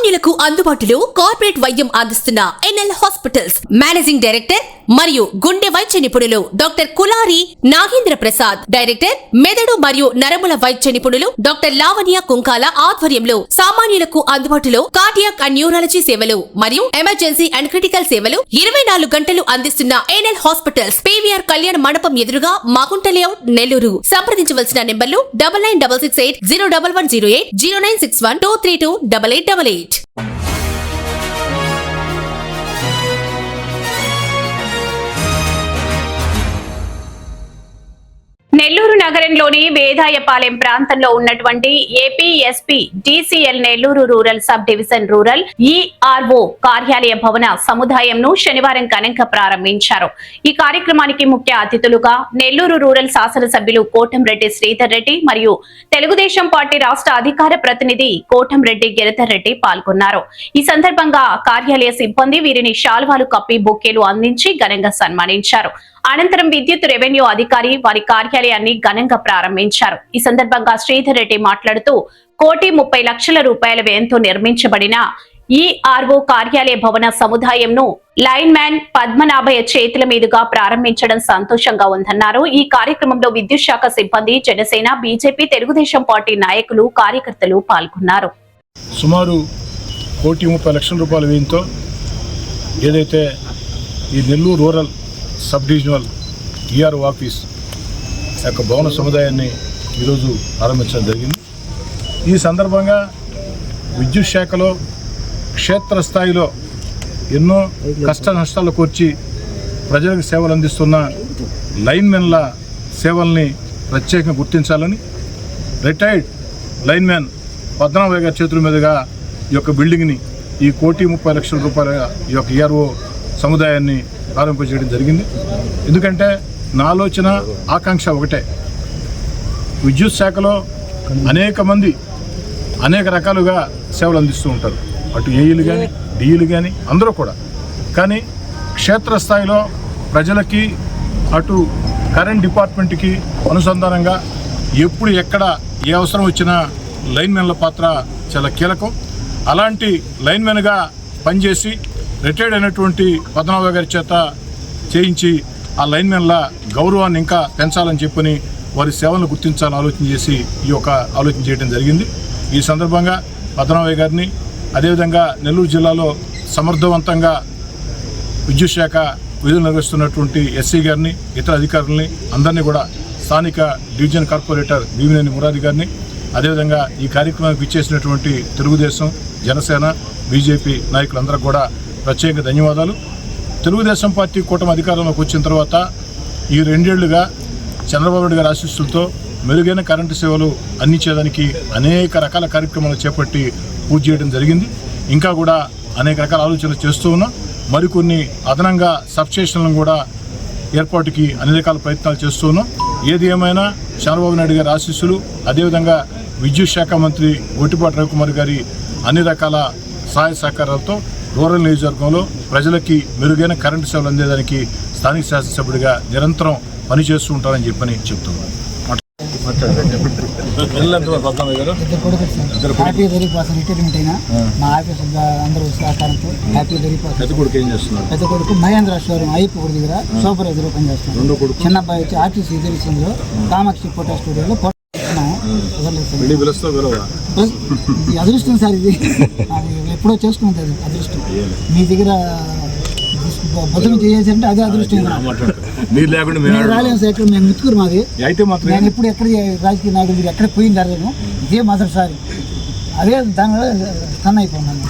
సామాన్యులకు అందుబాటులో కార్పొరేట్ వైద్యం అందిస్తున్న ఎన్ఎల్ హాస్పిటల్స్ మేనేజింగ్ డైరెక్టర్ మరియు గుండె వైద్య నిపుణులు డాక్టర్ కులారి నాగేంద్ర ప్రసాద్, డైరెక్టర్ మెదడు మరియు నరముల వైద్య నిపుణులు డాక్టర్ లావణ్య కుంకాల ఆధ్వర్యంలో సామాన్యులకు అందుబాటులో కార్డియాక్ అండ్ న్యూరాలజీ సేవలు మరియు ఎమర్జెన్సీ అండ్ క్రిటికల్ సేవలు 24 గంటలు అందిస్తున్న ఎన్ఎల్ హాస్పిటల్స్ పీవీఆర్ కళ్యాణ మండపం ఎదురుగా మాగుంట లేఅవుట్, నెల్లూరు. సంప్రదించవలసిన నెంబర్లు 9966801108, 0961232888. నెల్లూరు నగరంలోని వేదాయపాలెం ప్రాంతంలో ఉన్నటువంటి APSP DCL Nellore rural sub division rural ERO కార్యాలయ భవన సముదాయంను శనివారం ఘనంగా ప్రారంభించారు. ఈ కార్యక్రమానికి ముఖ్య అతిథులుగా నెల్లూరు రూరల్ శాసనసభ్యులు కోటంరెడ్డి శ్రీధర్ రెడ్డి మరియు తెలుగుదేశం పార్టీ రాష్ట్ర అధికార ప్రతినిధి కోటంరెడ్డి గిరిధర్ రెడ్డి పాల్గొన్నారు. ఈ సందర్భంగా కార్యాలయ సిబ్బంది వీరిని శాల్వాలు కప్పి బొకేలు అందించి ఘనంగా సన్మానించారు. అనంతరం విద్యుత్ రెవెన్యూ అధికారి వారి కార్యాలయాన్ని ఘనంగా ప్రారంభించారు. ఈ సందర్భంగా శ్రీధర్ రెడ్డి మాట్లాడుతూ 1,30,00,000 రూపాయల వ్యయంతో నిర్మించబడిన ఈఆర్ఓ కార్యాలయ భవన సముదాయంను లైన్ మ్యాన్ పద్మనాభయ్య చేతుల మీదుగా ప్రారంభించడం సంతోషంగా ఉందన్నారు. ఈ కార్యక్రమంలో విద్యుత్ శాఖ సిబ్బంది, జనసేన, బీజేపీ, తెలుగుదేశం పార్టీ నాయకులు, కార్యకర్తలు పాల్గొన్నారు. సుమారు 1,30,00,000 రూపాయల వ్యయంతో ఏదైతే ఈ Nellore rural sub divisional ERO office యొక్క భవన సముదాయాన్ని ఈరోజు ప్రారంభించడం జరిగింది. ఈ సందర్భంగా విద్యుత్ శాఖలో క్షేత్రస్థాయిలో ఎన్నో కష్ట నష్టాలు కోర్చి ప్రజలకు సేవలు అందిస్తున్న లైన్మెన్ల సేవల్ని ప్రత్యేకంగా గుర్తించాలని రిటైర్డ్ లైన్మెన్ పద్మనాభయ్య గారి చేతుల మీదుగా ఈ యొక్క బిల్డింగ్ని ఈ 1,30,00,000 రూపాయల ఈ యొక్క ఈఆర్ఓ సముదాయాన్ని ప్రారంభించడం జరిగింది. ఎందుకంటే నా ఆలోచన, ఆకాంక్ష ఒకటే. విద్యుత్ శాఖలో అనేక మంది అనేక రకాలుగా సేవలు అందిస్తూ ఉంటారు. అటు ఏఈలు కానీ, డిఈలు కానీ అందరూ కూడా. కానీ క్షేత్రస్థాయిలో ప్రజలకి, అటు కరెంట్ డిపార్ట్మెంట్కి అనుసంధానంగా ఎప్పుడు ఎక్కడ ఏ అవసరం వచ్చినా లైన్మెన్ల పాత్ర చాలా కీలకం. అలాంటి లైన్మెన్గా పనిచేసి రిటైర్డ్ అయినటువంటి పద్మనాభయ్య గారి చేత చేయించి ఆ లైన్మెన్ల గౌరవాన్ని ఇంకా పెంచాలని చెప్పని వారి సేవలను గుర్తించాలని ఆలోచన చేసి ఈ యొక్క ఆలోచన చేయడం జరిగింది. ఈ సందర్భంగా పద్మనాభయ్య గారిని, అదేవిధంగా నెల్లూరు జిల్లాలో సమర్థవంతంగా విద్యుత్ శాఖ విధులు నిర్వహిస్తున్నటువంటి ఎస్సీ గారిని, ఇతర అధికారులని అందరినీ కూడా, స్థానిక డివిజన్ కార్పొరేటర్ భీమినేని మురారి గారిని, అదేవిధంగా ఈ కార్యక్రమానికి ఇచ్చేసినటువంటి తెలుగుదేశం, జనసేన, బీజేపీ నాయకులందరూ కూడా ప్రత్యేక ధన్యవాదాలు. తెలుగుదేశం పార్టీ కూటమి అధికారంలోకి వచ్చిన తర్వాత ఈ 2 ఏళ్లుగా చంద్రబాబు నాయుడు గారి ఆశీస్సులతో మెరుగైన కరెంటు సేవలు అందించేదానికి అనేక రకాల కార్యక్రమాలు చేపట్టి పూర్తి చేయడం జరిగింది. ఇంకా కూడా అనేక రకాల ఆలోచనలు చేస్తూ ఉన్నాం. మరికొన్ని అదనంగా సబ్స్టేషన్లను కూడా ఏర్పాటుకి అన్ని రకాల ప్రయత్నాలు చేస్తూ ఉన్నాం. ఏది ఏమైనా చంద్రబాబు నాయుడు గారి ఆశీస్సులు, అదేవిధంగా విద్యుత్ శాఖ మంత్రి గొట్టిపాటి రవికుమార్ గారి అన్ని రకాల సహాయ సహకారాలతో రూరల్ నియోజకవర్గంలో ప్రజలకి మెరుగైన కరెంటు సేవలు అందేదానికి స్థానిక శాసనసభ్యుడిగా నిరంతరం పనిచేస్తూ ఉంటారని చెప్పని చెప్తున్నాను. పెద్ద కొడుకు మహేంద్ర షోరూమ్ అయ్యప్ప దగ్గర సూపర్వైజర్ పనిచేస్తున్నాడు. చిన్న అబ్బాయి వచ్చి ఆర్టీసీ ఎదురులో కామాక్షి ఫోటో స్టూడియోలో అదృష్టం సార్. ఇది ఎప్పుడో చేసుకుంటుంది అదృష్టం. మీ దగ్గర భద్రం చేయాల్సింటే అదే అదృష్టం. రాలేము సార్, ఎక్కడ మేము ముత్తుకూరు మాది. నేను ఎప్పుడు ఎక్కడ రాజకీయ నాయకులు మీరు ఎక్కడ పోయింది జరగను. ఇదే మొదటిసారి. అదే దానివల్ల స్టన్ అయిపోయినాను.